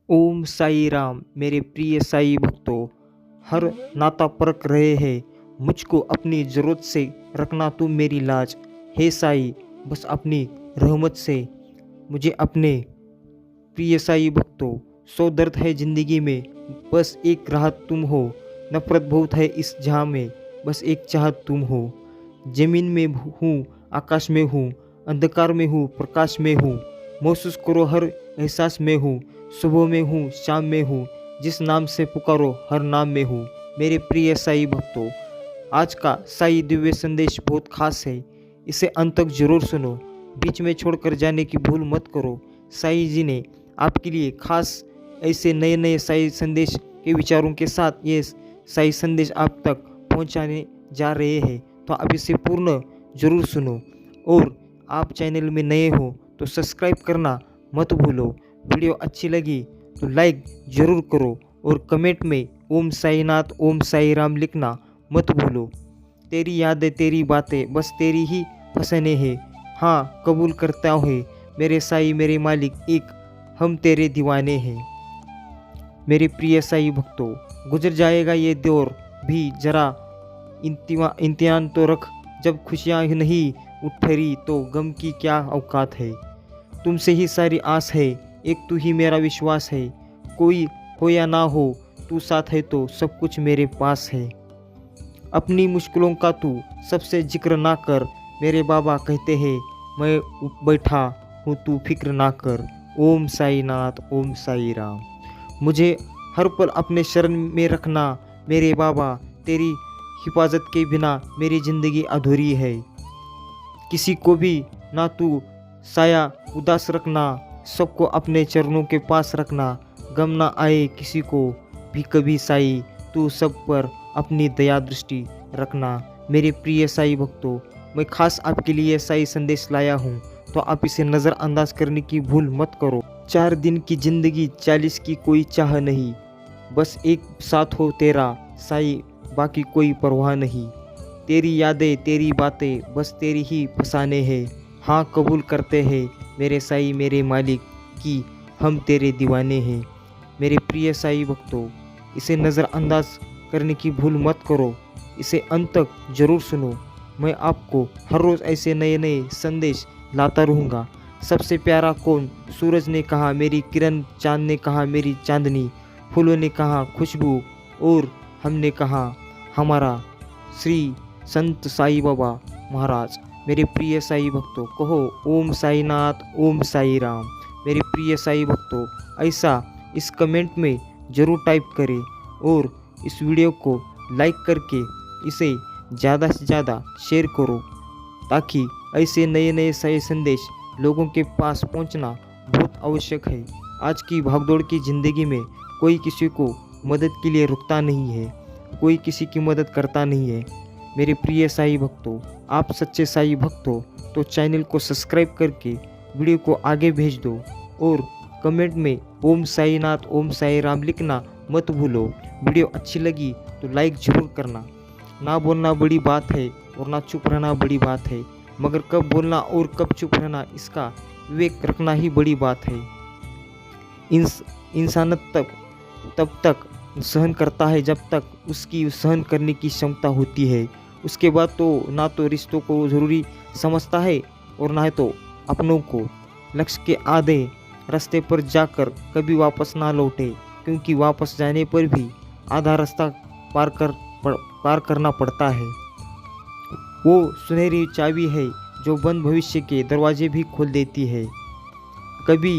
ओम साई राम। मेरे प्रिय साई भक्तों, हर नाता परख रहे हैं, मुझको अपनी ज़रूरत से रखना तुम मेरी लाज। हे साई, बस अपनी रहमत से मुझे अपने प्रिय साई भक्तों, सौ दर्द है ज़िंदगी में, बस एक राहत तुम हो। नफरत बहुत है इस जहाँ में, बस एक चाहत तुम हो। ज़मीन में हूँ, आकाश में हूँ, अंधकार में हूँ, प्रकाश में हूँ। महसूस करो हर एहसास में हूँ, सुबह में हूँ, शाम में हूँ। जिस नाम से पुकारो हर नाम में हूँ। मेरे प्रिय साई भक्तों, आज का साई दिव्य संदेश बहुत खास है, इसे अंत तक जरूर सुनो। बीच में छोड़कर जाने की भूल मत करो। साई जी ने आपके लिए खास ऐसे नए नए साई संदेश के विचारों के साथ ये साई संदेश आप तक पहुंचाने जा रहे हैं, तो आप इसे पूर्ण जरूर सुनो। और आप चैनल में नए हो तो सब्सक्राइब करना मत भूलो। वीडियो अच्छी लगी तो लाइक जरूर करो और कमेंट में ओम साईनाथ ओम साई राम लिखना मत भूलो। तेरी यादें तेरी बातें बस तेरी ही फसने हैं। हाँ, कबूल करता है मेरे साई मेरे मालिक, एक हम तेरे दीवाने हैं। मेरे प्रिय साई भक्तों, गुजर जाएगा ये दौर भी, जरा इम्तिहान तो रख। जब खुशियाँ नहीं उठरी तो गम की क्या औकात है। तुमसे ही सारी आस है, एक तू ही मेरा विश्वास है। कोई हो या ना हो, तू साथ है तो सब कुछ मेरे पास है। अपनी मुश्किलों का तू सबसे जिक्र ना कर, मेरे बाबा कहते हैं मैं बैठा हूँ तू फिक्र ना कर। ओम साई नाथ ओम साई राम। मुझे हर पल अपने शरण में रखना मेरे बाबा, तेरी हिफाजत के बिना मेरी ज़िंदगी अधूरी है। किसी को भी ना तू साया उदास रखना, सबको अपने चरणों के पास रखना। गम ना आए किसी को भी कभी साई, तू सब पर अपनी दया दृष्टि रखना। मेरे प्रिय साई भक्तों, मैं खास आपके लिए साई संदेश लाया हूँ, तो आप इसे नज़रअंदाज करने की भूल मत करो। 4 दिन की जिंदगी 40 की कोई चाह नहीं, बस एक साथ हो तेरा साई, बाकी कोई परवाह नहीं। तेरी यादें तेरी बातें बस तेरी ही फसाने हैं। हाँ, कबूल करते हैं मेरे साई मेरे मालिक कि हम तेरे दीवाने हैं। मेरे प्रिय साई भक्तों, इसे नज़रअंदाज करने की भूल मत करो, इसे अंत तक जरूर सुनो। मैं आपको हर रोज़ ऐसे नए नए संदेश लाता रहूँगा। सबसे प्यारा कौन, सूरज ने कहा मेरी किरण, चांद ने कहा मेरी चांदनी, फूलों ने कहा खुशबू, और हमने कहा हमारा श्री संत साई बाबा महाराज। मेरे प्रिय साई भक्तों, कहो ओम साईनाथ ओम साई राम। मेरे प्रिय साई भक्तों, ऐसा इस कमेंट में ज़रूर टाइप करें और इस वीडियो को लाइक करके इसे ज़्यादा से ज़्यादा शेयर करो, ताकि ऐसे नए नए साई संदेश लोगों के पास पहुंचना बहुत आवश्यक है। आज की भागदौड़ की ज़िंदगी में कोई किसी को मदद के लिए रुकता नहीं है, कोई किसी की मदद करता नहीं है। मेरे प्रिय साई भक्तों, आप सच्चे साई भक्त हो तो चैनल को सब्सक्राइब करके वीडियो को आगे भेज दो और कमेंट में ओम साईनाथ ओम साई राम लिखना मत भूलो। वीडियो अच्छी लगी तो लाइक ज़रूर करना। ना बोलना बड़ी बात है और ना चुप रहना बड़ी बात है, मगर कब बोलना और कब चुप रहना इसका विवेक रखना ही बड़ी बात है। इंसान तब तक सहन करता है जब तक उसकी सहन करने की क्षमता होती है। उसके बाद तो ना तो रिश्तों को ज़रूरी समझता है और ना तो अपनों को। लक्ष्य के आधे रास्ते पर जाकर कभी वापस ना लौटे, क्योंकि वापस जाने पर भी आधा रास्ता पार करना पड़ता है। वो सुनहरी चाबी है जो बंद भविष्य के दरवाजे भी खोल देती है। कभी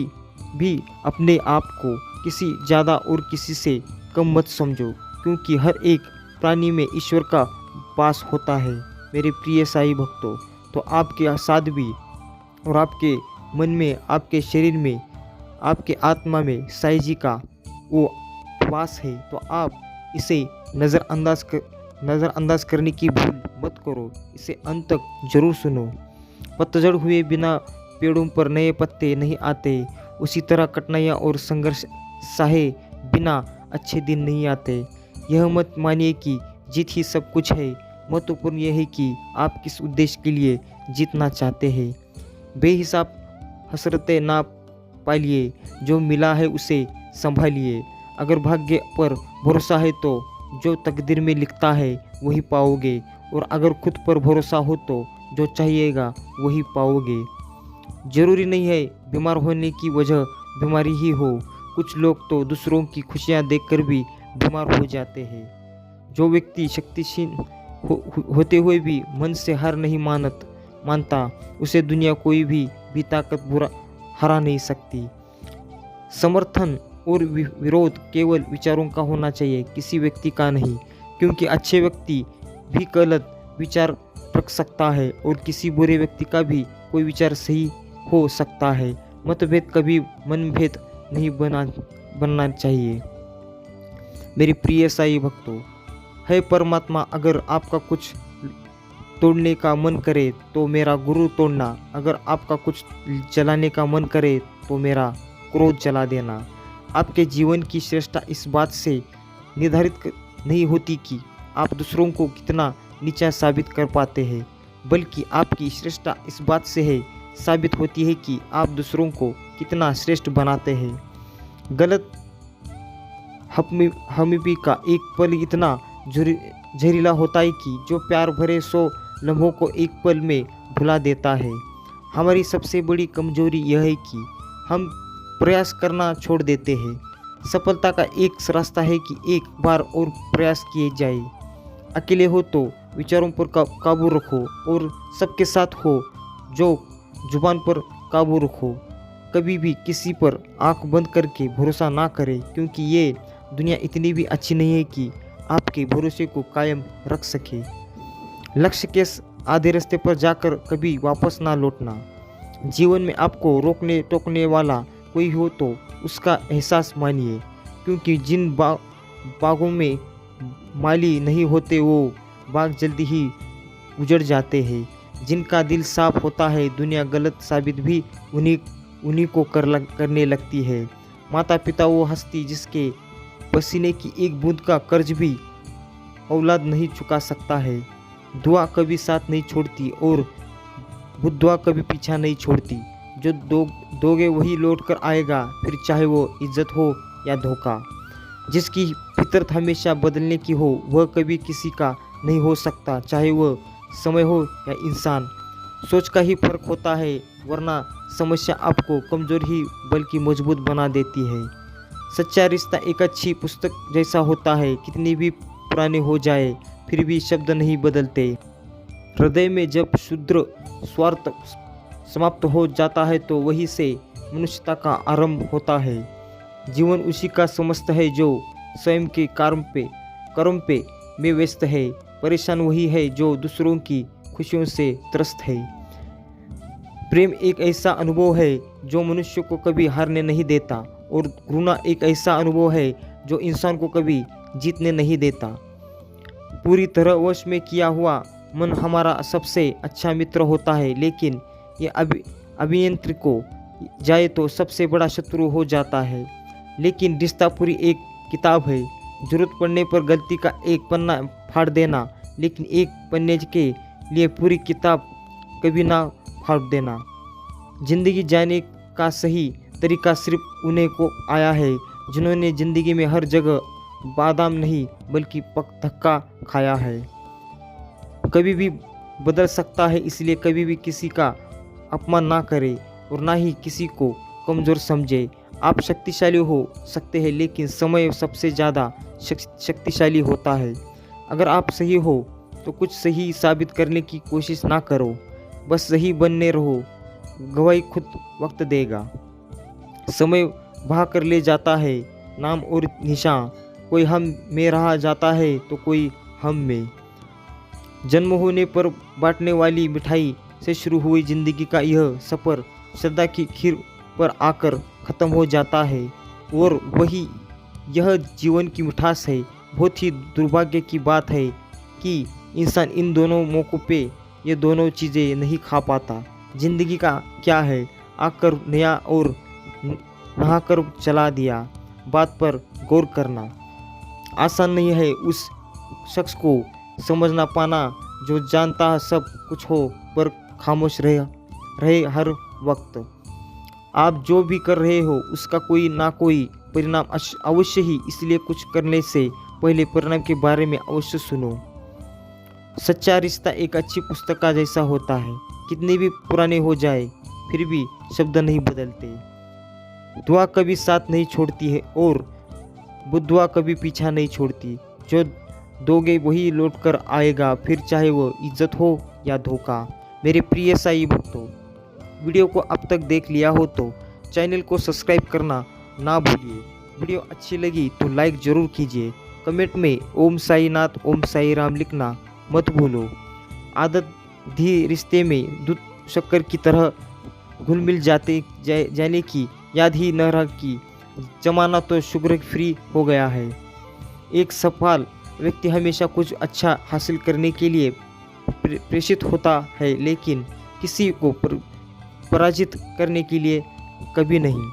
भी अपने आप को किसी ज़्यादा और किसी से कम मत समझो, क्योंकि हर एक प्राणी में ईश्वर का वास होता है। मेरे प्रिय साई भक्तों, तो आपके साथ भी और आपके मन में, आपके शरीर में, आपके आत्मा में साई जी का वो वास है, तो आप इसे नज़रअंदाज करने की भूल मत करो। इसे अंत तक जरूर सुनो। पतझड़ हुए बिना पेड़ों पर नए पत्ते नहीं आते, उसी तरह कठिनाइयाँ और संघर्ष सहे बिना अच्छे दिन नहीं आते। यह मत मानिए कि जीत ही सब कुछ है, महत्वपूर्ण यह है कि आप किस उद्देश्य के लिए जीतना चाहते हैं। बेहिसाब हसरतें ना पालिए, जो मिला है उसे संभालिए। अगर भाग्य पर भरोसा है तो जो तकदीर में लिखता है वही पाओगे, और अगर खुद पर भरोसा हो तो जो चाहिएगा वही पाओगे। ज़रूरी नहीं है बीमार होने की वजह बीमारी ही हो, कुछ लोग तो दूसरों की खुशियाँ देखकर भी बीमार हो जाते हैं। जो व्यक्ति शक्तिशाली होते हुए भी मन से हार नहीं मानता, उसे दुनिया कोई भी ताकत बुरा हरा नहीं सकती। समर्थन और विरोध केवल विचारों का होना चाहिए, किसी व्यक्ति का नहीं, क्योंकि अच्छे व्यक्ति भी गलत विचार रख सकता है और किसी बुरे व्यक्ति का भी कोई विचार सही हो सकता है। मतभेद कभी मनभेद नहीं बनना चाहिए। मेरे प्रिय साईं भक्तों, है परमात्मा, अगर आपका कुछ तोड़ने का मन करे तो मेरा गुरु तोड़ना, अगर आपका कुछ जलाने का मन करे तो मेरा क्रोध जला देना। आपके जीवन की श्रेष्ठता इस बात से निर्धारित नहीं होती कि आप दूसरों को कितना नीचा साबित कर पाते हैं, बल्कि आपकी श्रेष्ठता इस बात से है साबित होती है कि आप दूसरों को कितना श्रेष्ठ बनाते हैं। गलत हमीपी का एक पल इतना जहरीला होता है कि जो प्यार भरे 100 लम्हों को एक पल में भुला देता है। हमारी सबसे बड़ी कमजोरी यह है कि हम प्रयास करना छोड़ देते हैं। सफलता का एक रास्ता है कि एक बार और प्रयास किए जाए। अकेले हो तो विचारों पर काबू रखो, और सबके साथ हो जो जुबान पर काबू रखो। कभी भी किसी पर आंख बंद करके भरोसा ना करें, क्योंकि ये दुनिया इतनी भी अच्छी नहीं है कि आपके भरोसे को कायम रख सके। लक्ष्य के आधे रास्ते पर जाकर कभी वापस ना लौटना। जीवन में आपको रोकने टोकने वाला कोई हो तो उसका एहसास मानिए, क्योंकि जिन बागों में माली नहीं होते वो बाग जल्दी ही उजड़ जाते हैं। जिनका दिल साफ होता है, दुनिया गलत साबित भी उन्हीं को करने लगती है। माता पिता वो हस्ती जिसके पसीने की एक बूंद का कर्ज भी औलाद नहीं चुका सकता है। दुआ कभी साथ नहीं छोड़ती और बुद्दुआ कभी पीछा नहीं छोड़ती। जो दोगे वही लौट कर आएगा, फिर चाहे वो इज्जत हो या धोखा। जिसकी फितरत हमेशा बदलने की हो वह कभी किसी का नहीं हो सकता, चाहे वह समय हो या इंसान। सोच का ही फर्क होता है, वरना समस्या आपको कमज़ोर ही बल्कि मजबूत बना देती है। सच्चा रिश्ता एक अच्छी पुस्तक जैसा होता है, कितनी भी पुरानी हो जाए फिर भी शब्द नहीं बदलते। हृदय में जब शुद्र स्वार्थ समाप्त हो जाता है तो वहीं से मनुष्यता का आरंभ होता है। जीवन उसी का समस्त है जो स्वयं के कर्म पे में व्यस्त है। परेशान वही है जो दूसरों की खुशियों से त्रस्त है। प्रेम एक ऐसा अनुभव है जो मनुष्य को कभी हारने नहीं देता, और घृणा एक ऐसा अनुभव है जो इंसान को कभी जीतने नहीं देता। पूरी तरह वश में किया हुआ मन हमारा सबसे अच्छा मित्र होता है, लेकिन ये अभियंत्रित को जाए तो सबसे बड़ा शत्रु हो जाता है। लेकिन रिश्ता पूरी एक किताब है, जरूरत पड़ने पर गलती का एक पन्ना फाड़ देना, लेकिन एक पन्ने के लिए पूरी किताब कभी ना फाड़ देना। जिंदगी जाने का सही तरीका सिर्फ उन्हें को आया है जिन्होंने जिंदगी में हर जगह बादाम नहीं बल्कि धक्का खाया है। कभी भी बदल सकता है, इसलिए कभी भी किसी का अपमान ना करे और ना ही किसी को कमज़ोर समझे। आप शक्तिशाली हो सकते हैं, लेकिन समय सबसे ज़्यादा शक्तिशाली होता है। अगर आप सही हो तो कुछ सही साबित करने की कोशिश ना करो, बस सही बनने रहो। गवाही खुद वक्त देगा। समय बहा कर ले जाता है नाम और निशान, कोई हम में रहा जाता है तो कोई हम में। जन्म होने पर बांटने वाली मिठाई से शुरू हुई जिंदगी का यह सफ़र श्रद्धा की खीर पर आकर ख़त्म हो जाता है, और वही यह जीवन की मिठास है। बहुत ही दुर्भाग्य की बात है कि इंसान इन दोनों मौक़ों पे ये दोनों चीज़ें नहीं खा पाता। ज़िंदगी का क्या है, आकर नया और नहाकर चला दिया, बात पर गौर करना आसान नहीं है। उस शख्स को समझना पाना जो जानता है सब कुछ हो पर खामोश रहे हर वक्त। आप जो भी कर रहे हो उसका कोई ना कोई परिणाम अवश्य ही, इसलिए कुछ करने से पहले परिणाम के बारे में अवश्य सुनो। सच्चा रिश्ता एक अच्छी पुस्तक का जैसा होता है, कितने भी पुराने हो जाए फिर भी शब्द नहीं बदलते। दुआ कभी साथ नहीं छोड़ती है और बुद्दुआ कभी पीछा नहीं छोड़ती। जो दोगे वही लौट कर आएगा, फिर चाहे वो इज्जत हो या धोखा। मेरे प्रिय साई भक्तों, वीडियो को अब तक देख लिया हो तो चैनल को सब्सक्राइब करना ना भूलिए। वीडियो अच्छी लगी तो लाइक ज़रूर कीजिए। कमेंट में ओम साई नाथ ओम साई राम लिखना मत भूलो। आदत धी रिश्ते में दूध शक्कर की तरह घुल मिल जाने की याद ही न रह की। जमाना तो शुगर फ्री हो गया है। एक सफल व्यक्ति हमेशा कुछ अच्छा हासिल करने के लिए प्रेषित होता है, लेकिन किसी को पराजित करने के लिए कभी नहीं।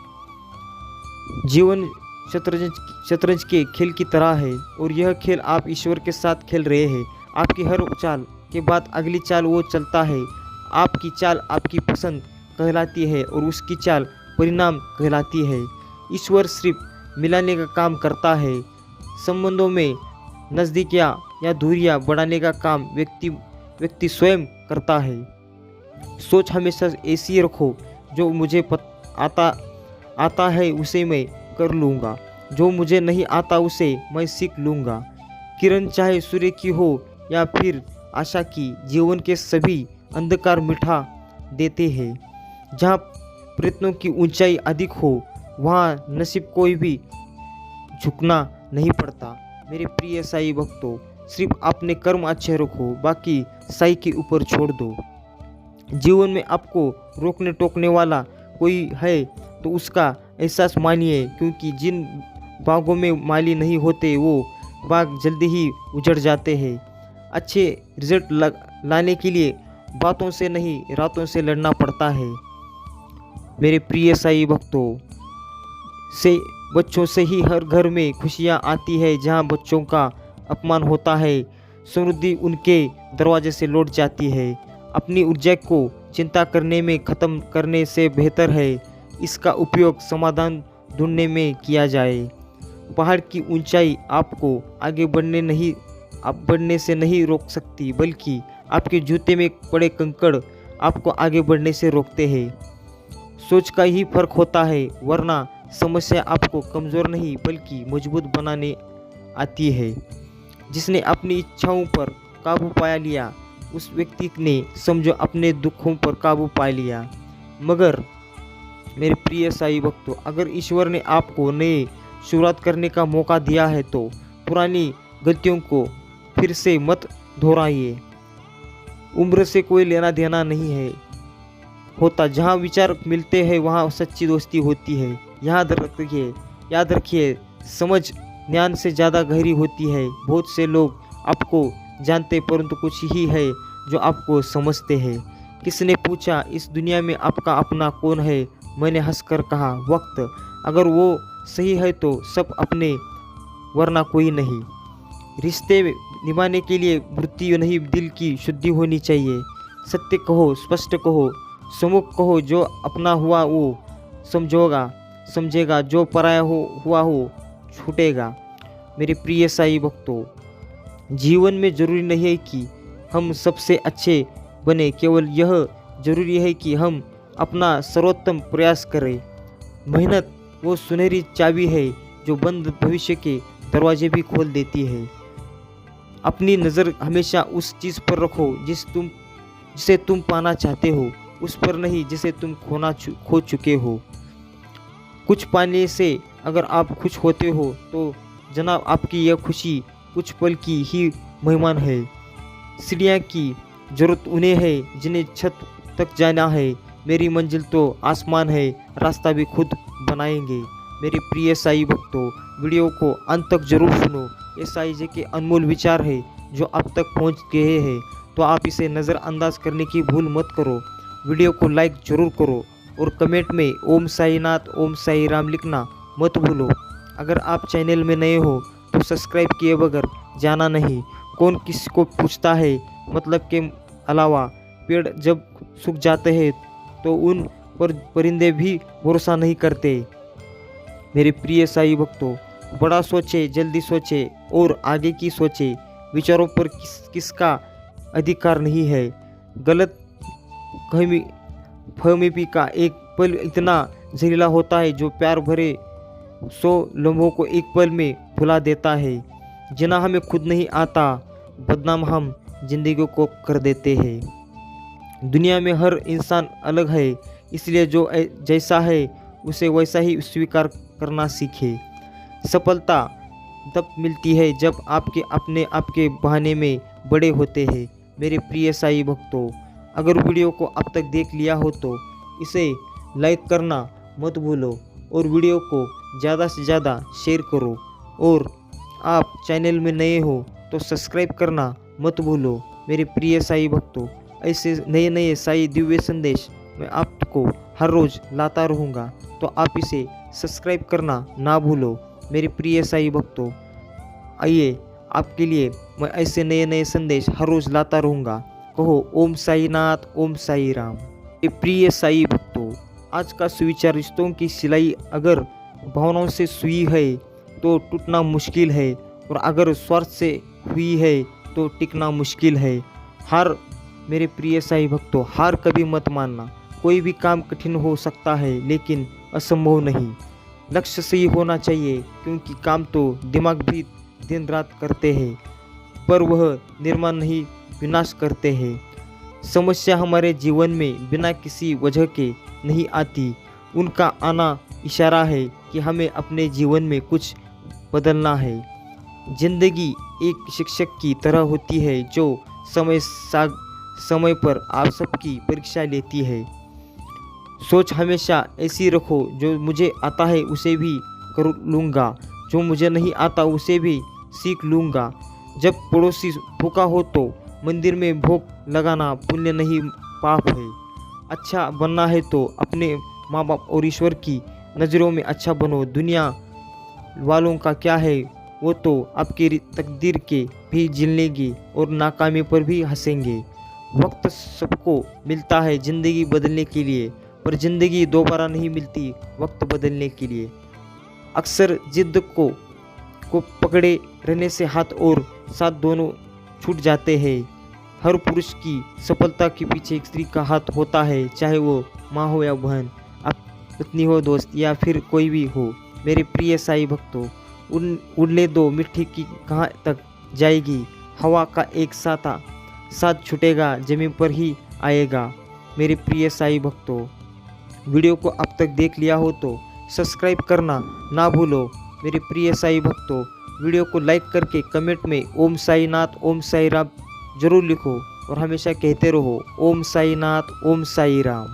जीवन शतरंज के खेल की तरह है और यह खेल आप ईश्वर के साथ खेल रहे हैं। आपकी हर चाल के बाद अगली चाल वो चलता है। आपकी चाल आपकी पसंद कहलाती है और उसकी चाल परिणाम कहलाती है। ईश्वर सिर्फ मिलाने का काम करता है। संबंधों में नज़दीकियाँ या दूरियाँ बढ़ाने का काम व्यक्ति स्वयं करता है। सोच हमेशा ऐसी रखो, जो मुझे आता है उसे मैं कर लूँगा, जो मुझे नहीं आता उसे मैं सीख लूँगा। किरण चाहे सूर्य की हो या फिर आशा की, जीवन के सभी अंधकार मिटा देते हैं। जहाँ प्रयत्नों की ऊंचाई अधिक हो वहाँ नसीब कोई भी झुकना नहीं पड़ता। मेरे प्रिय साई भक्तों, सिर्फ अपने कर्म अच्छे रखो, बाकी साई के ऊपर छोड़ दो। जीवन में आपको रोकने टोकने वाला कोई है तो उसका एहसास मानिए, क्योंकि जिन बागों में माली नहीं होते वो बाग जल्दी ही उजड़ जाते हैं। अच्छे रिजल्ट लाने के लिए बातों से नहीं रातों से लड़ना पड़ता है। मेरे प्रिय साई भक्तों, बच्चों से ही हर घर में खुशियाँ आती है। जहाँ बच्चों का अपमान होता है, समृद्धि उनके दरवाजे से लौट जाती है। अपनी ऊर्जा को चिंता करने में ख़त्म करने से बेहतर है इसका उपयोग समाधान ढूंढने में किया जाए। पहाड़ की ऊंचाई आपको आगे बढ़ने से नहीं रोक सकती, बल्कि आपके जूते में पड़े कंकड़ आपको आगे बढ़ने से रोकते हैं। सोच का ही फर्क होता है, वरना समस्या आपको कमज़ोर नहीं बल्कि मजबूत बनाने आती है। जिसने अपनी इच्छाओं पर काबू पा लिया उस व्यक्ति ने समझो अपने दुखों पर काबू पा लिया। मगर मेरे प्रिय साई भक्तों, अगर ईश्वर ने आपको नए शुरुआत करने का मौका दिया है तो पुरानी गलतियों को फिर से मत दोहराइए। उम्र से कोई लेना देना नहीं है होता। जहाँ विचार मिलते हैं वहाँ सच्ची दोस्ती होती है। याद रखिए, समझ ज्ञान से ज़्यादा गहरी होती है। बहुत से लोग आपको जानते परंतु कुछ ही है जो आपको समझते हैं। किसने पूछा इस दुनिया में आपका अपना कौन है? मैंने हंसकर कहा वक्त। अगर वो सही है तो सब अपने, वरना कोई नहीं। रिश्ते निभाने के लिए वृत्ति नहीं, दिल की शुद्धि होनी चाहिए। सत्य कहो, स्पष्ट कहो, सम्मुख कहो। जो अपना हुआ वो समझेगा, जो पराया हुआ हो छूटेगा। मेरे प्रिय साई भक्तों, जीवन में जरूरी नहीं है कि हम सबसे अच्छे बने, केवल यह जरूरी है कि हम अपना सर्वोत्तम प्रयास करें। मेहनत वो सुनहरी चाबी है जो बंद भविष्य के दरवाजे भी खोल देती है। अपनी नज़र हमेशा उस चीज़ पर रखो जिसे तुम पाना चाहते हो, उस पर नहीं जिसे तुम खो चुके हो। कुछ पाने से अगर आप खुश होते हो तो जनाब आपकी यह खुशी कुछ पल की ही मेहमान है। सीढ़ियाँ की जरूरत उन्हें है जिन्हें छत तक जाना है। मेरी मंजिल तो आसमान है, रास्ता भी खुद बनाएंगे। मेरे प्रिय साई भक्तों, वीडियो को अंत तक जरूर सुनो। ये साई जी के अनमोल विचार है जो अब तक पहुंच गए हैं, तो आप इसे नज़रअंदाज करने की भूल मत करो। वीडियो को लाइक जरूर करो और कमेंट में ओम साई नाथ ओम साई राम लिखना मत भूलो। अगर आप चैनल में नए हो तो सब्सक्राइब किए बगैर जाना नहीं। कौन किसी को पूछता है, मतलब के अलावा पेड़ जब सूख जाते हैं तो उन पर परिंदे भी भरोसा नहीं करते। मेरे प्रिय साईं भक्तों, बड़ा सोचे, जल्दी सोचे और आगे की सोचे। विचारों पर किसका अधिकार नहीं है। गलत फहमी का एक पल इतना जहरीला होता है जो प्यार भरे 100 लम्हों को एक पल में भुला देता है। जिना हमें खुद नहीं आता, बदनाम हम जिंदगी को कर देते हैं। दुनिया में हर इंसान अलग है, इसलिए जो जैसा है उसे वैसा ही स्वीकार करना सीखे। सफलता तब मिलती है जब आपके बहाने में बड़े होते हैं। मेरे प्रिय साईं भक्तों, अगर वीडियो को अब तक देख लिया हो तो इसे लाइक करना मत भूलो और वीडियो को ज़्यादा से ज़्यादा शेयर करो। और आप चैनल में नए हो तो सब्सक्राइब करना मत भूलो। मेरे प्रिय साईं भक्तों, ऐसे नए नए साईं दिव्य संदेश मैं आपको हर रोज़ लाता रहूँगा, तो आप इसे सब्सक्राइब करना ना भूलो। मेरे प्रिय साईं भक्तों, आइए आपके लिए मैं ऐसे नए नए संदेश हर रोज़ लाता रहूँगा। कहो ओम साईनाथ, ओम साई राम। मेरे प्रिय साईं भक्तों, आज का सुविचार, रिश्तों की सिलाई अगर भावनाओं से सुई है तो टूटना मुश्किल है, और अगर स्वार्थ से हुई है तो टिकना मुश्किल है। हार, मेरे प्रिय साईं भक्तों, हार कभी मत मानना। कोई भी काम कठिन हो सकता है लेकिन असंभव नहीं। लक्ष्य सही होना चाहिए, क्योंकि काम तो दिमाग भी दिन रात करते हैं, पर वह निर्माण नहीं विनाश करते हैं। समस्या हमारे जीवन में बिना किसी वजह के नहीं आती, उनका आना इशारा है कि हमें अपने जीवन में कुछ बदलना है। जिंदगी एक शिक्षक की तरह होती है जो समय पर आप सबकी परीक्षा लेती है। सोच हमेशा ऐसी रखो, जो मुझे आता है उसे भी कर लूँगा, जो मुझे नहीं आता उसे भी सीख लूँगा। जब पड़ोसी भूखा हो तो मंदिर में भोग लगाना पुण्य नहीं पाप है। अच्छा बनना है तो अपने माँ बाप और ईश्वर की नज़रों में अच्छा बनो। दुनिया वालों का क्या है, वो तो आपकी तकदीर के भी झेल लेंगे और नाकामी पर भी हंसेंगे। वक्त सबको मिलता है ज़िंदगी बदलने के लिए, पर ज़िंदगी दोबारा नहीं मिलती वक्त बदलने के लिए। अक्सर जिद्द को पकड़े रहने से हाथ और साथ दोनों छूट जाते हैं। हर पुरुष की सफलता के पीछे एक स्त्री का हाथ होता है, चाहे वो माँ हो या बहन, आप पत्नी हो, दोस्त या फिर कोई भी हो। मेरे प्रिय साईं भक्तों, उड़ने दो मिट्टी की कहाँ तक जाएगी, हवा का एक साथ छूटेगा, ज़मीन पर ही आएगा। मेरे प्रिय साईं भक्तों, वीडियो को अब तक देख लिया हो तो सब्सक्राइब करना ना भूलो। मेरे प्रिय साईं भक्तों, वीडियो को लाइक करके कमेंट में ओम साईनाथ, ओम साई राम जरूर लिखो और हमेशा कहते रहो ओम साईनाथ, ओम साई राम।